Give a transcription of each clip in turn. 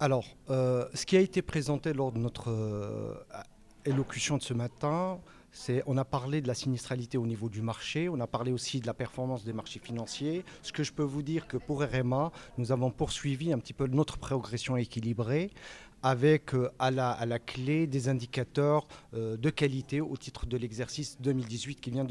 Alors, ce qui a été présenté lors de notre élocution de ce matin, on a parlé de la sinistralité au niveau du marché, on a parlé aussi de la performance des marchés financiers. Ce que je peux vous dire que pour RMA, nous avons poursuivi un petit peu notre progression équilibrée avec à la clé des indicateurs de qualité au titre de l'exercice 2018 qui vient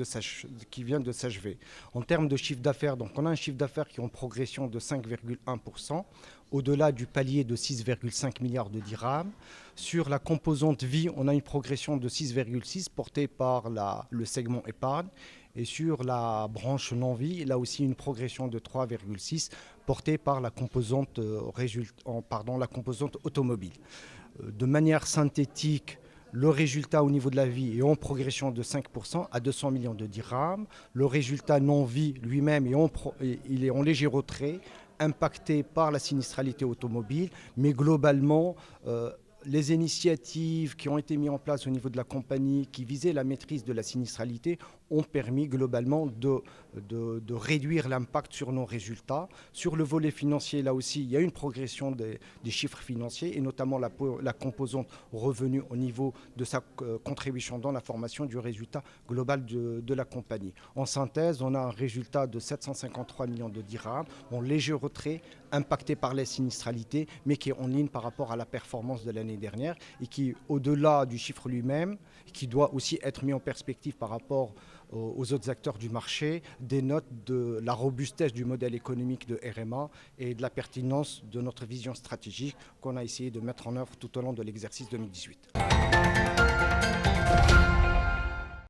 de s'achever. En termes de chiffre d'affaires, donc on a un chiffre d'affaires qui est en progression de 5,1%, au-delà du palier de 6,5 milliards de dirhams. Sur la composante vie, on a une progression de 6,6 portée par le segment épargne. Et sur la branche non-vie, là aussi une progression de 3,6 portée par la composante automobile. De manière synthétique, le résultat au niveau de la vie est en progression de 5% à 200 millions de dirhams. Le résultat non-vie lui-même il est en léger retrait, impacté par la sinistralité automobile, mais globalement, les initiatives qui ont été mises en place au niveau de la compagnie qui visaient la maîtrise de la sinistralité ont permis globalement de réduire l'impact sur nos résultats. Sur le volet financier, là aussi, il y a une progression des chiffres financiers et notamment la composante revenu au niveau de sa contribution dans la formation du résultat global de la compagnie. En synthèse, on a un résultat de 753 millions de dirhams, en léger retrait, impacté par la sinistralité, mais qui est en ligne par rapport à la performance de l'année dernière et qui, au-delà du chiffre lui-même, qui doit aussi être mis en perspective par rapport aux autres acteurs du marché, dénote de la robustesse du modèle économique de RMA et de la pertinence de notre vision stratégique qu'on a essayé de mettre en œuvre tout au long de l'exercice 2018.